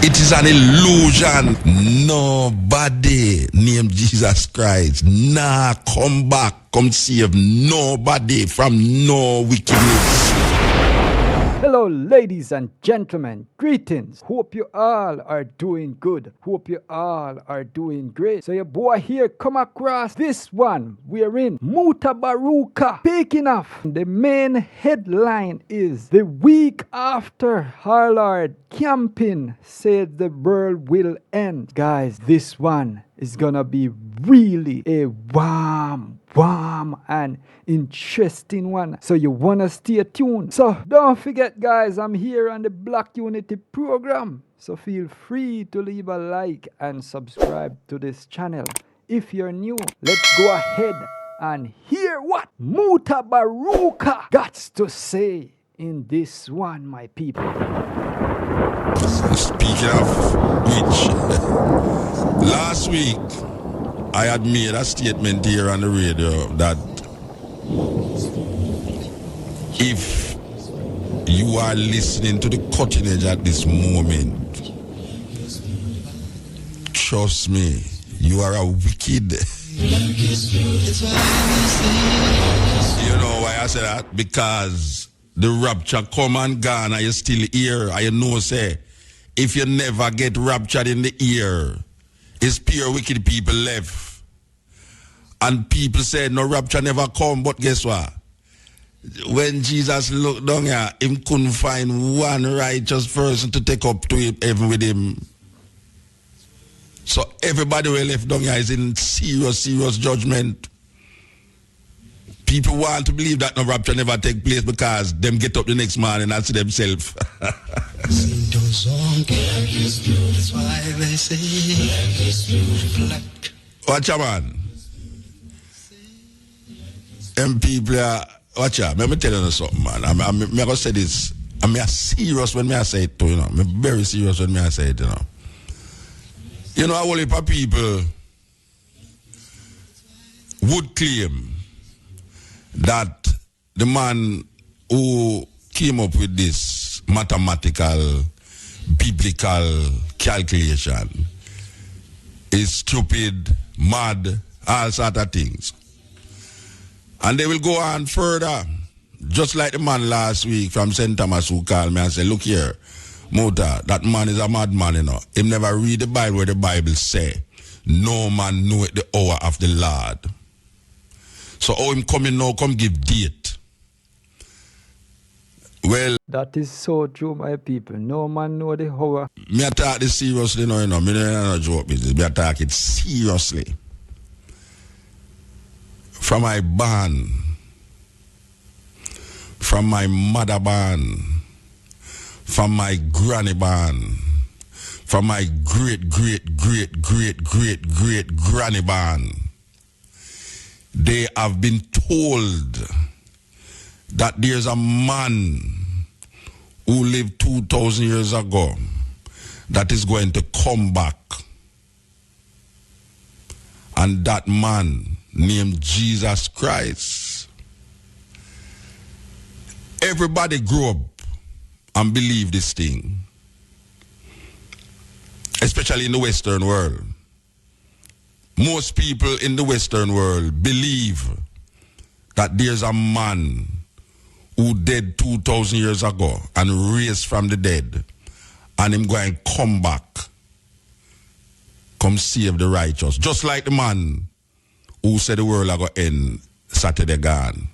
It is an illusion. Nobody named Jesus Christ come back, come save nobody from no wickedness. Hello, ladies and gentlemen. Greetings. Hope you all are doing good. Hope you all are doing great. So your boy here come across this one. We're in Mutabaruka. Speaking of, the main headline is the week after our Lord camping said the world will end. Guys, this one is gonna be really a warm and interesting one. So you wanna stay tuned. So don't forget, guys, I'm here on the Black Unity program. So feel free to leave a like and subscribe to this channel. If you're new, let's go ahead and hear what Mutabaruka got to say in this one, my people. Speaking of which, last week I had made a statement here on the radio that if you are listening to the cutting edge at this moment, trust me, you are a wicked. You know why I say that? Because the rapture come and gone and you're still here. I know say, if you never get raptured in the ear, it's pure wicked people left. And people say no rapture never come, but guess what? When Jesus looked down here, him couldn't find one righteous person to take up to him, heaven with him. So everybody who left down here is in serious judgment. People want to believe that no rapture never take place because them get up the next morning and see themselves. Watch out, man. Them people are, watch out. Let me tell you something, man. I'm going to say this. I'm serious when I say it too, you know. I'm very serious when I say it, you know. You know, a whole heap of people would claim that the man who came up with this mathematical, biblical calculation is stupid, mad, all sort of things. And they will go on further, just like the man last week from St. Thomas who called me and said, look here, Mota, that man is a madman, you know. He never read the Bible where the Bible say, no man knoweth the hour of the Lord. So how him coming now, come give date? Well, that is so true, my people. No man know the hour. Me talk this seriously now, you know. Me don't joke business. Me talk it seriously. From my barn, from my mother barn, from my granny barn, from my great granny barn, they have been told that there's a man who lived 2,000 years ago that is going to come back. And that man named Jesus Christ. Everybody grew up and believe this thing. Especially in the Western world. Most people in the Western world believe that there's a man who died 2,000 years ago and raised from the dead, and him going to come back, come save the righteous. Just like the man who said the world are going to end Saturday gone.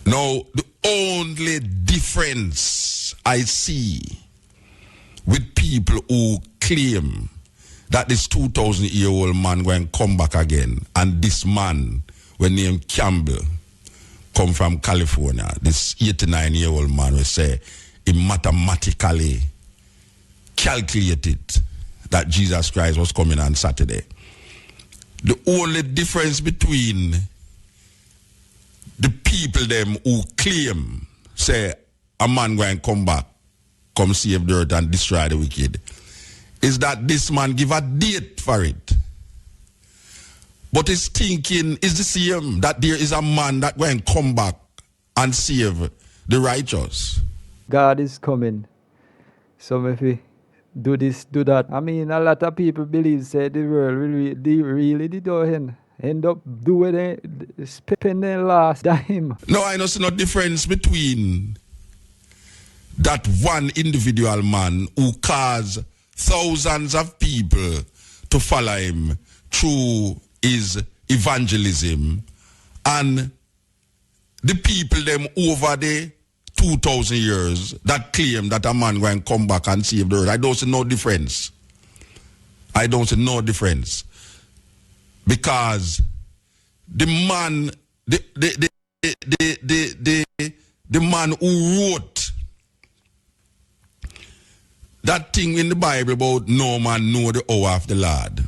Now, the only difference I see with people who claim that this 2,000-year-old man going to come back again, and this man, when named Campbell, come from California, this 89-year-old man will say he mathematically calculated that Jesus Christ was coming on Saturday. The only difference between the people them who claim, say, a man going to come back, come save the earth and destroy the wicked, is that this man give a date for it. But his thinking is the same, that there is a man that going to come back and save the righteous. God is coming. Some if we do this, do that. I mean, a lot of people believe say the world really did end up doing it, spending their last dime. No, I don't see no difference between that one individual man who caused thousands of people to follow him through his evangelism and the people them over the 2,000 years that claim that a man going to come back and save the earth. I don't see no difference. I don't see no difference. Because the man, the man who wrote that thing in the Bible about no man know the hour of the Lord.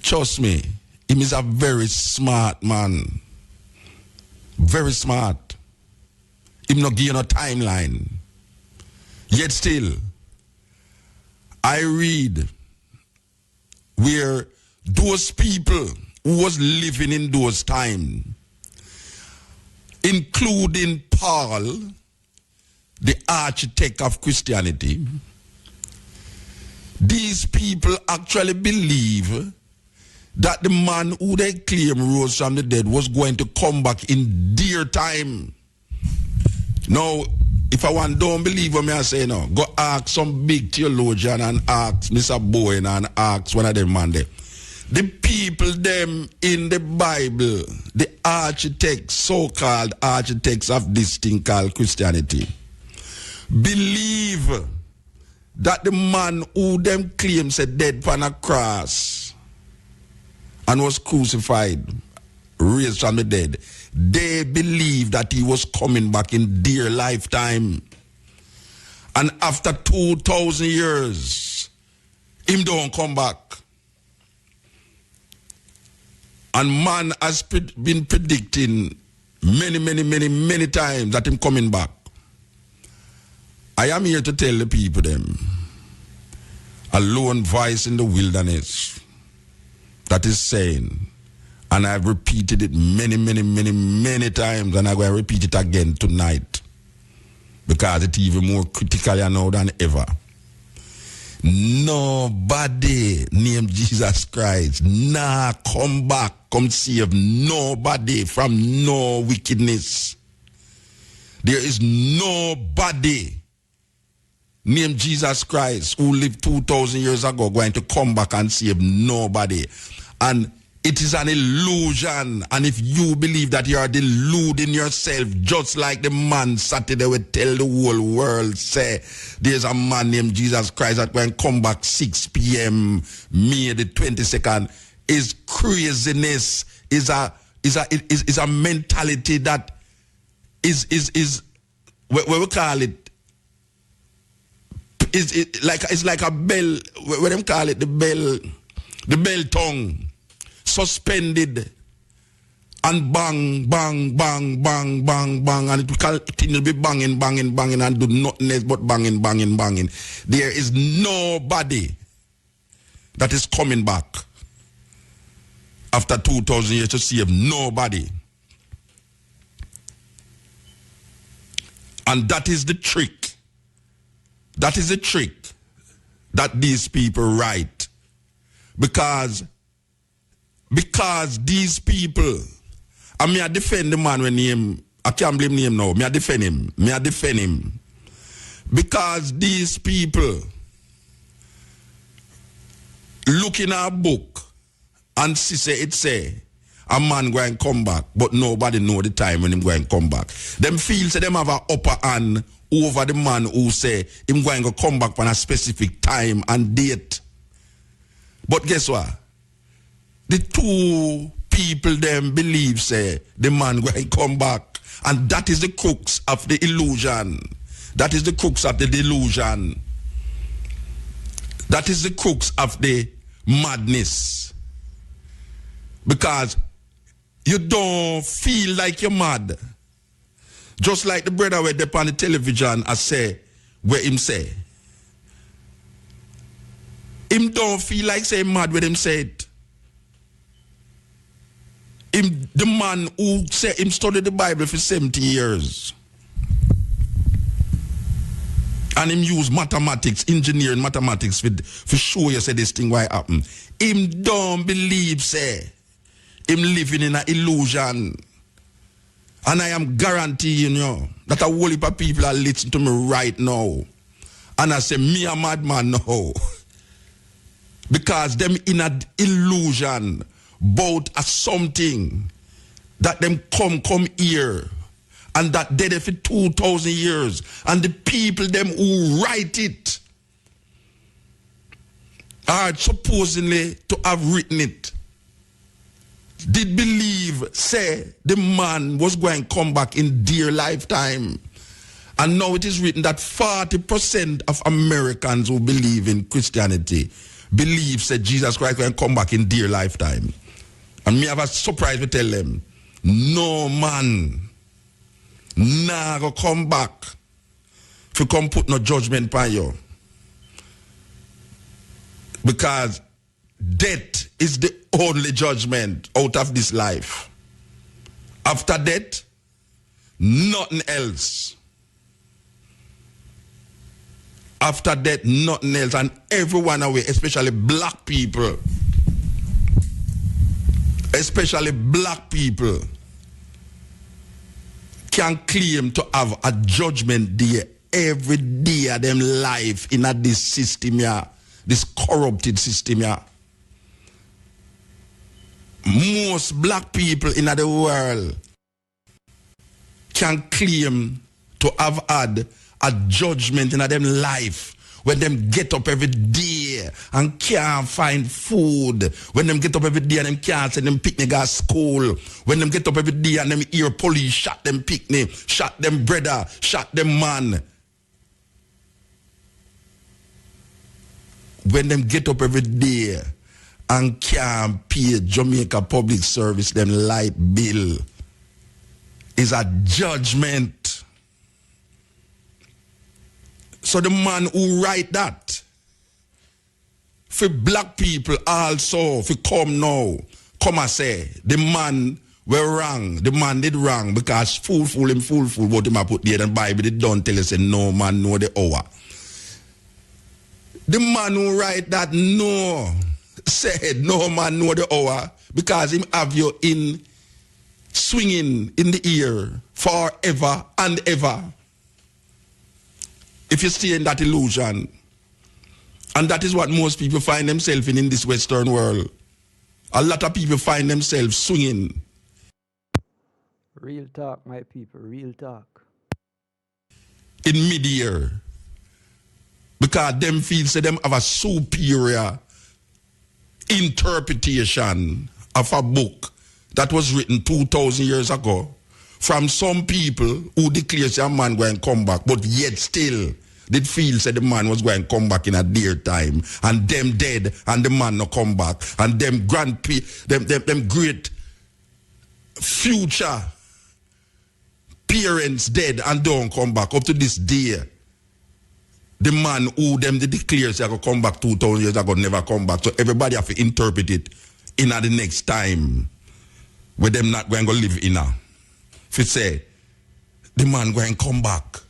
Trust me, him is a very smart man. Very smart. Him not give you no timeline. Yet still, I read where those people who was living in those times, including Paul, the architect of Christianity, these people actually believe that the man who they claim rose from the dead was going to come back in their time. Now, if I want don't believe what I say now, go ask some big theologian and ask Mr. Bowen and ask one of them man there. The people them in the Bible, the architects, so-called architects of this thing called Christianity, believe that the man who them claim said dead on a cross and was crucified, raised from the dead, they believe that he was coming back in their lifetime. And after 2,000 years, him don't come back. And man has been predicting many times that him coming back. I am here to tell the people them, a lone voice in the wilderness that is saying, and I've repeated it many times, and I'm going to repeat it again tonight because it's even more critical now than ever. Nobody named Jesus Christ come back, come save nobody from no wickedness. There is nobody named Jesus Christ who lived 2,000 years ago going to come back and save nobody. And it is an illusion. And if you believe that you are deluding yourself, just like the man Saturday would tell the whole world, say, there's a man named Jesus Christ that when come back 6 p.m. May the 22nd, is craziness, is a mentality that is what we call it, it's like a bell, what them call it, the bell tongue, suspended and bang, and it will continue to be banging and do nothing else but banging. There is nobody that is coming back after 2,000 years to save nobody. And that is the trick. That is the trick that these people write. Because these people, I mean, I defend the man when him, I can't blame him now. I defend him. Because these people look in our book and say a man going to come back, but nobody know the time when him going to come back. Them feel say them have an upper hand over the man who say him going to come back on a specific time and date. But guess what? The two people them believe say the man going to come back, and that is the crux of the illusion. That is the crux of the delusion. That is the crux of the madness. Because you don't feel like you're mad. Just like the brother went up on the television and say, where him say. Him don't feel like saying mad when him say it. Him, the man who say him studied the Bible for 70 years. And him use mathematics, engineering mathematics for show you say this thing why happen. Him don't believe, say. Him living in an illusion. And I am guaranteeing you that a whole heap of people are listening to me right now. And I say, me a madman now. Because them in an illusion about a something that them come here. And that dead for 2,000 years. And the people them who write it are supposedly to have written it. Did believe, say, the man was going to come back in their lifetime. And now it is written that 40% of Americans who believe in Christianity believe, say, Jesus Christ going to come back in their lifetime. And me have a surprise to tell them, no man, nah go come back if you come put no judgment on you. Because death is the only judgment out of this life. After death, nothing else. After death, nothing else. And everyone away, especially black people. Especially black people can claim to have a judgment day every day of them life in this system here. This corrupted system here. Most black people in the world can claim to have had a judgment in them life when them get up every day and can't find food. When them get up every day and them can't send them picnic at school. When them get up every day and them hear police shot them picnic, shot them brother, shot them man. When them get up every day and can't pay Jamaica public service, them light bill, is a judgment. So the man who write that, for black people also, for come now, come and say, the man were wrong, the man did wrong, because fool, what him I put there, and Bible did don't tell us, say, no man know the hour. The man who write that, no, said no man know the hour because him have you in swinging in the ear forever and ever. If you stay in that illusion, and that is what most people find themselves in this Western world. A lot of people find themselves swinging. Real talk, my people, real talk. In mid-air. Because them feel say them have a superior interpretation of a book that was written 2,000 years ago from some people who declare say a man going to come back, but yet still did feel say the man was going to come back in a dear time, and them dead and the man no come back, and them them great future parents dead and don't come back up to this day. The man who them they declare say I could come back 2,000 years ago never come back. So everybody have to interpret it in the next time where them not going to live in a. If it say the man going to come back,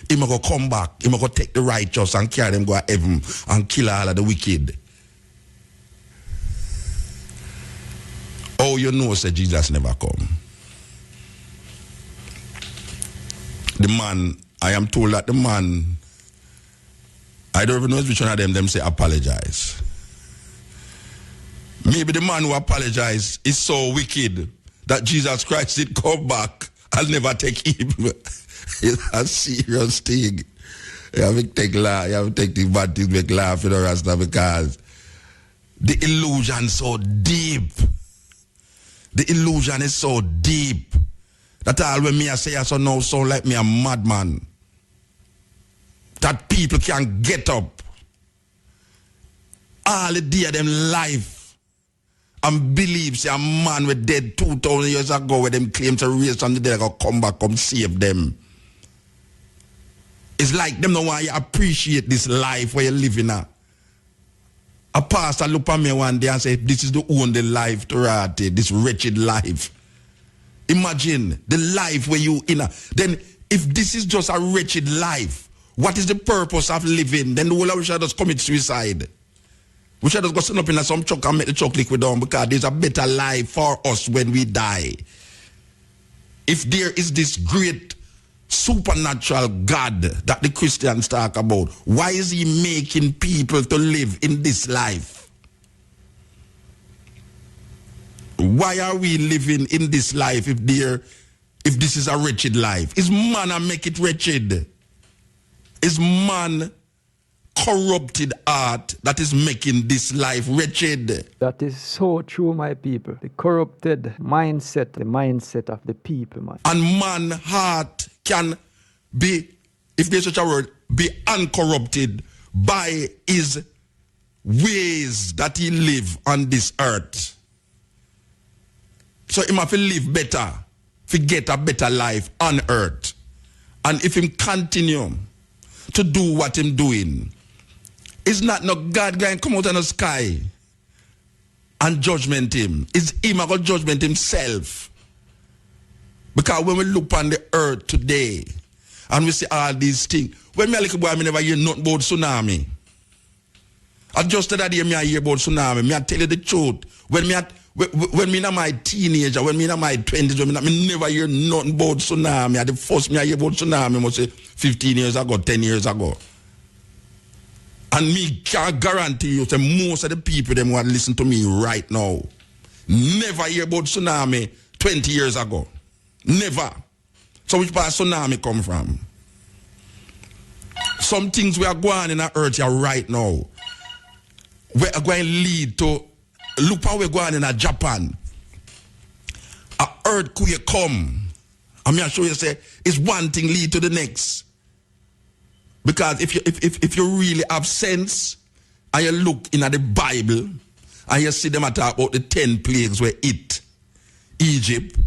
he going to come back, he going to take the righteous and carry them go to heaven and kill all of the wicked. Oh, you know, say Jesus never come. The man, I am told that the man, I don't even know which one of them say apologize. Maybe the man who apologized is so wicked that Jesus Christ did come back and never take him. It's a serious thing. You have to take the bad things, make laugh, you know, Rasta, because the illusion is so deep. The illusion is so deep that all when me I say so now sound like me a madman. That people can get up all the day of them life and believe say a man was dead 2,000 years ago where them claim to raise from the dead and come back, come save them. It's like them don't want you appreciate this life where you're living at. A pastor look at me one day and say, this is the only life to rate, this wretched life. Imagine the life where you in a. Then if this is just a wretched life, what is the purpose of living? Then the whole of we shall just commit suicide. We shall just go sit up in some truck and make the truck liquid down because there's a better life for us when we die. If there is this great supernatural God that the Christians talk about, why is he making people to live in this life? Why are we living in this life if this is a wretched life? Is man a make it wretched? Is man corrupted heart that is making this life wretched? That is so true, my people. The corrupted mindset, the mindset of the people, man. And man heart can be, if there's such a word, be uncorrupted by his ways that he live on this earth. So he must live better, get a better life on earth. And if him continue to do what him doing, it's not no God going to come out in the sky and judgment him. It's him going to judgment himself. Because when we look on the earth today and we see all these things, when me a little boy, I never hear nothing about tsunami. I just that day I hear about tsunami. Me I tell you the truth. When me in my teenager, when me in my 20s, when me never hear nothing about tsunami. The first me I hear about tsunami must say 15 years ago, 10 years ago. And me can guarantee you that most of the people them want to listen to me right now never hear about tsunami 20 years ago. Never. So which part of tsunami come from? Some things we are going in our earth here right now, we are going to lead to, look how we're going in Japan. An earthquake come. I'm going to show you, say, it's one thing lead to the next. Because if you really have sense, and you look in the Bible, and you see them talk about the 10 plagues where it, Egypt,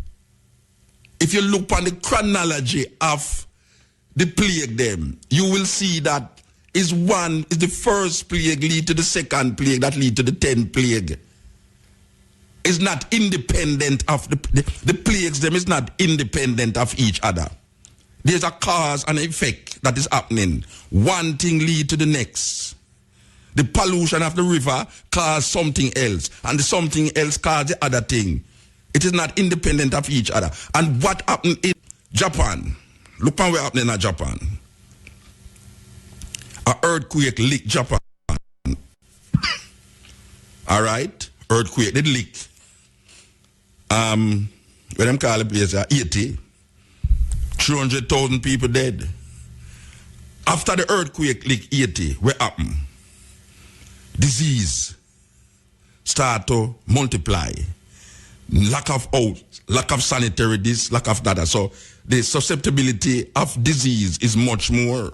if you look on the chronology of the plague them, you will see that is the first plague lead to the second plague that lead to the 10th plague. It's not independent of the plagues them is not independent of each other. There's a cause and effect that is happening. One thing lead to the next. The pollution of the river cause something else, and the something else cause the other thing. It is not independent of each other. And what happened in Japan? Look at what happened in Japan. An earthquake licked Japan. All right? Earthquake, they lick. When them call the place 80, 300,000 people dead. After the earthquake lick 80, what happened? Disease start to multiply. Lack of house, lack of sanitary this, lack of that. So the susceptibility of disease is much more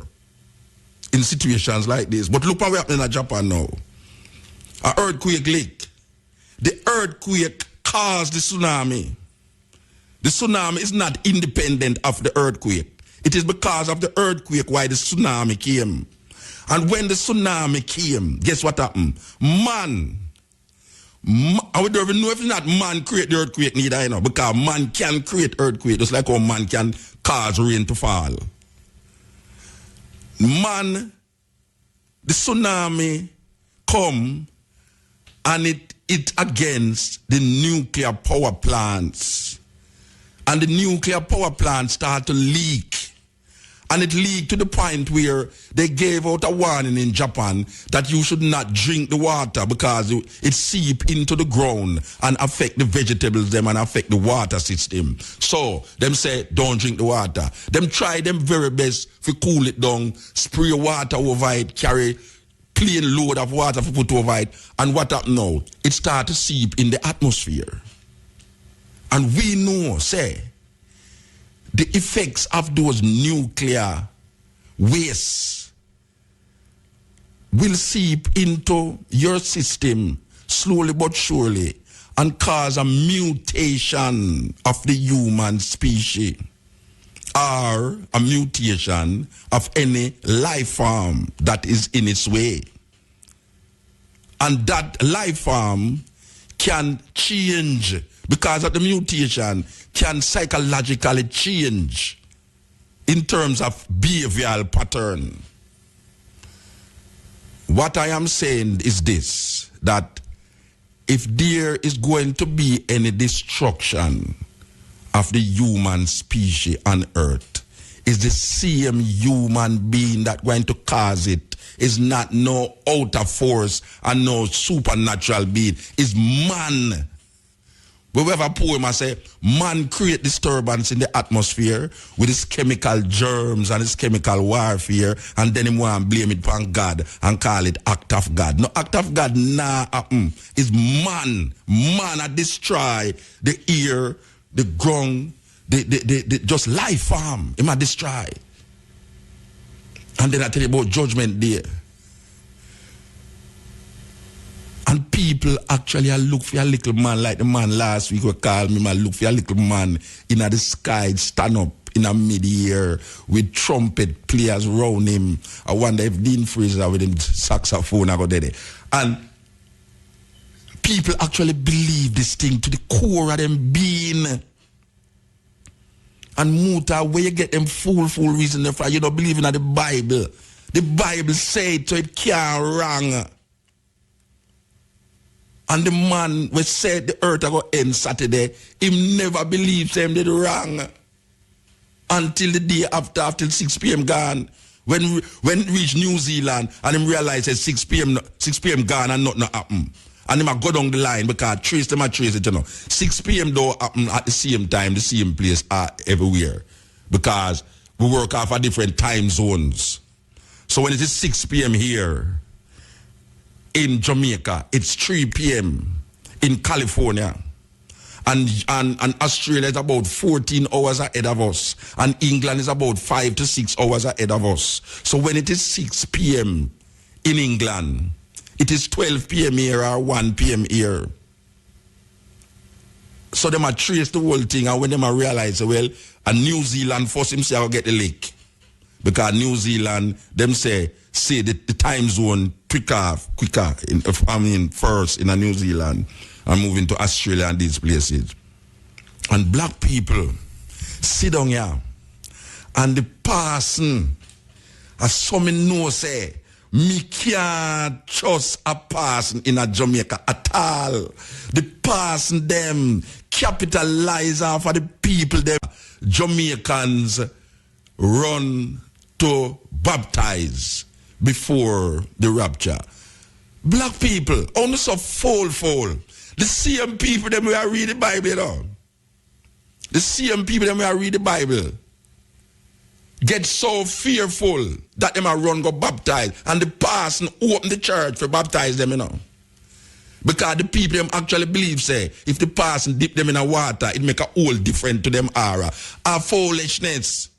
in situations like this. But look what happening in Japan now. An earthquake lick. The earthquake caused the tsunami. The tsunami is not independent of the earthquake. It is because of the earthquake why the tsunami came. And when the tsunami came, guess what happened? Man, I would don't even know if not man create the earthquake neither, you know, because man can create earthquake just like how man can cause rain to fall. Man, the tsunami come and it against the nuclear power plants. And the nuclear power plants start to leak. And it leaked to the point where they gave out a warning in Japan that you should not drink the water because it seep into the ground and affect the vegetables them and affect the water system. So them say don't drink the water. Them try them very best to cool it down, spray water over it, carry plain load of water for put over it. And what happened now? It start to seep in the atmosphere. And we know, say, the effects of those nuclear wastes will seep into your system slowly but surely and cause a mutation of the human species or a mutation of any life form that is in its way. And that life form can change because of the mutation, can psychologically change in terms of behavioral pattern. What I am saying is this, that if there is going to be any destruction of the human species on earth, is the same human being that going to cause it. Is not no outer force and no supernatural being. Is man. We have a poem I say, man create disturbance in the atmosphere with his chemical germs and his chemical warfare, and then he want to blame it on God and call it act of God. No act of God nah happen. It's man. Man a destroy the air, the ground, the just life form. He might destroy. And then I tell you about judgment day. And people actually look for a little man like the man last week we called me, look for a little man in the sky, stand up in a mid-air with trumpet players around him. I wonder if Dean Fraser with him saxophone I go there. And people actually believe this thing to the core of them being. And Muta, where you get them full reason for you don't believe in the Bible. The Bible say it, so it can't wrong. And the man who said the earth will end Saturday, him never believes him did wrong. Until the day after 6 p.m. gone. When reach New Zealand and him realize it's 6 p.m. gone and nothing happen. And him a go down the line because trace it, you know. 6 p.m. though happen at the same time, the same place everywhere. Because we work off of different time zones. So when it is 6 p.m. here, in Jamaica, it's 3 p.m. in California. And Australia is about 14 hours ahead of us. And England is about 5 to 6 hours ahead of us. So when it is 6 p.m. in England, it is 12 p.m. here or 1 p.m. here. So they might trace the whole thing, and when they might realize, well, and New Zealand first himself will get the lick. Because New Zealand, them say the time zone quicker first in a New Zealand and moving to Australia and these places. And black people sit down here and the person, as some know say, me can't trust a person in a Jamaica at all. The person them capitalize off of the people them Jamaicans run to baptize before the rapture. Black people, only so full. The same people them we are read the Bible, you know. The same people them we are read the Bible get so fearful that them are run go baptize, and the person open the church for baptize them, you know. Because the people them actually believe say if the person dip them in a water, it make a whole different to them aura. A foolishness.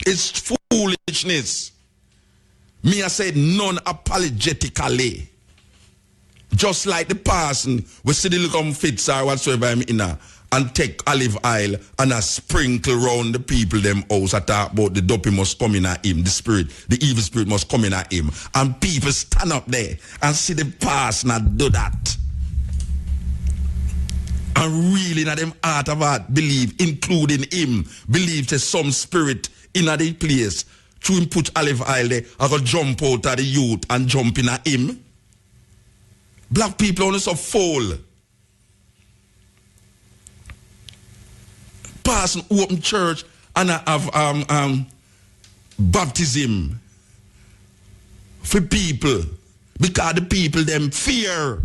It's foolishness. Me I said non-apologetically. Just like the person we see the little fits or whatsoever I'm in and take olive oil and a sprinkle round the people them house. I talk about the dopey must come in at him, the evil spirit must come in at him. And people stand up there and see the person and do that. And really in them heart of heart believe, including him, believe there's some spirit in the place. Through him put olive oil there, I go jump out of the youth and jump in at him. Black people only so full. Person open church and I have baptism for people. Because the people them fear.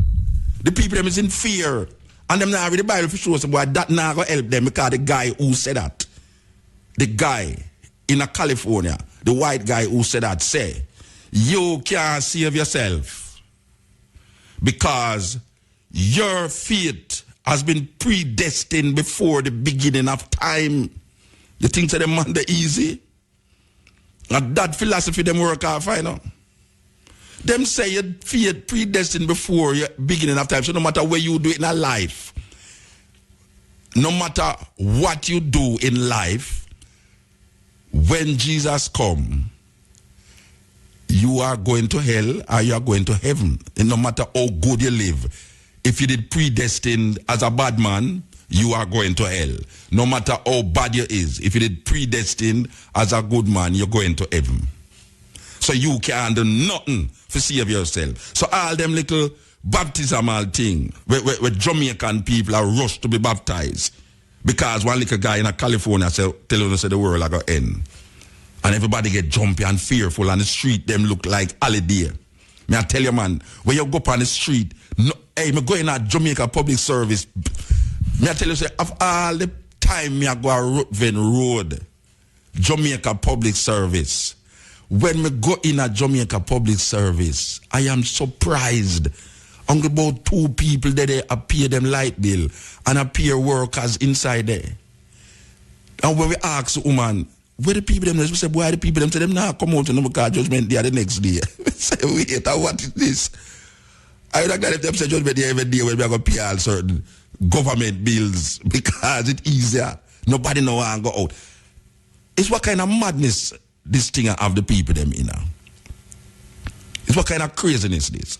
The people them is in fear. And them now read the Bible for sure, so boy, that now go help them because the guy who said that, the guy in California, the white guy who said that, say, you can't save yourself because your fate has been predestined before the beginning of time. You think that them man the easy? And that philosophy them work off, I know. Them say your fate predestined before your beginning of time. So no matter where you do it in a life, no matter what you do in life, when Jesus come, you are going to hell or you are going to heaven. And no matter how good you live, if you did predestined as a bad man, you are going to hell. No matter how bad you is, if you did predestined as a good man, you're going to heaven. So you can't do nothing to save yourself. So all them little baptismal thing where Jamaican people are rushed to be baptized because one little guy in California tell us the world are going to end. And everybody get jumpy and fearful and the street them look like holiday. Me I tell you, man, when you go up on the street, no, hey, me going at Jamaica public service. Me I tell you, say, of all the time me I go a Ruthven Road, Jamaica public service. When me go in a Jamaica public service, I am surprised. Only about 2 people there they appear them light bill and appear workers inside there. And when we ask the woman, where the people them? We say, why the people them? Say them now come out and because judgment day the next day. We say, wait, what is this? I don't get them say judgment day every day when we are going to pay all certain government bills because it's easier. Nobody know how to go out. It's what kind of madness this thing have the people them in now. It's what kind of craziness this.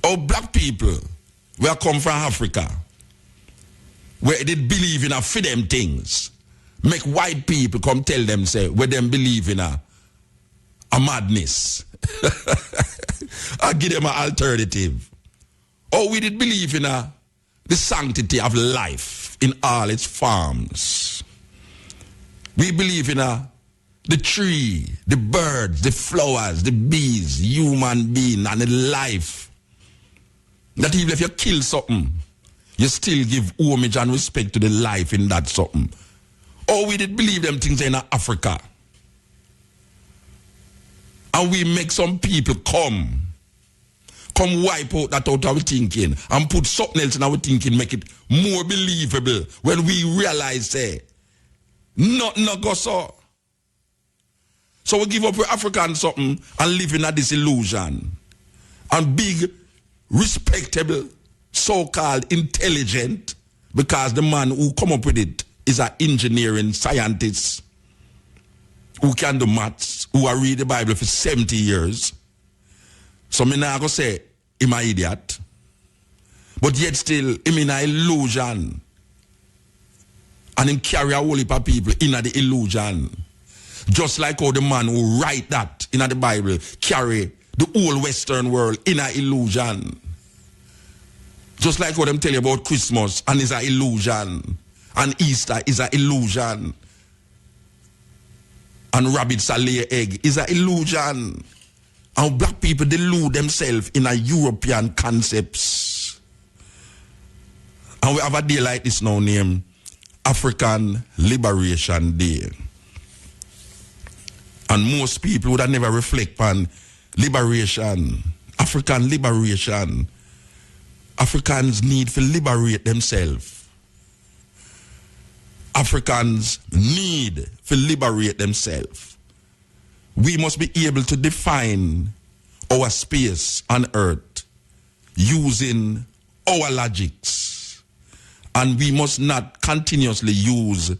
Oh, black people, where come from Africa, where they believe in a for them things. Make white people come tell them, say, where them believe in a madness. I give them an alternative. Or we did believe in the sanctity of life in all its forms. We believe in the tree, the birds, the flowers, the bees, human being, and the life. That even if you kill something, you still give homage and respect to the life in that something. Or we did believe them things in Africa. And we make some people come wipe out that out of our thinking and put something else in our thinking, make it more believable when we realize, say, nothing no go so. So we give up for African something and live in a disillusion. And big, respectable, so-called intelligent, because the man who come up with it is an engineering scientist who can do maths, who I read the Bible for 70 years. So me not go say him an idiot. But yet still, him in an illusion. And him carry a whole heap of people in the illusion. Just like how the man who write that in the Bible carry the whole Western world in an illusion. Just like how them tell you about Christmas and it's an illusion. And Easter is an illusion. And rabbits are lay egg is an illusion. And black people delude themselves in a European concepts. And we have a day like this now named African Liberation Day. And most people would have never reflect on liberation, African liberation. Africans need to liberate themselves. Africans need to liberate themselves. We must be able to define our space on earth using our logics. And we must not continuously use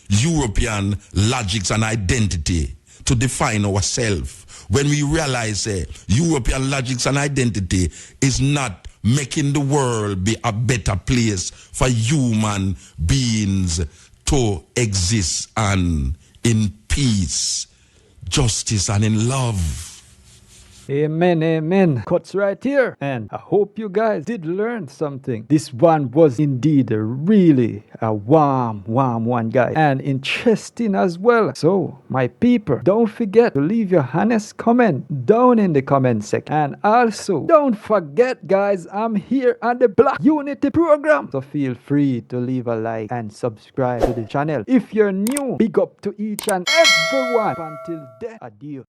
European logics and identity to define ourselves. When we realize European logics and identity is not making the world be a better place for human beings to exist and in peace, justice, and in love. Amen, amen. Cuts right here. And I hope you guys did learn something. This one was indeed really a warm one, guys. And interesting as well. So, my people, don't forget to leave your honest comment down in the comment section. And also, don't forget, guys, I'm here on the Black Unity program. So feel free to leave a like and subscribe to the channel. If you're new, big up to each and everyone. Until then, adieu.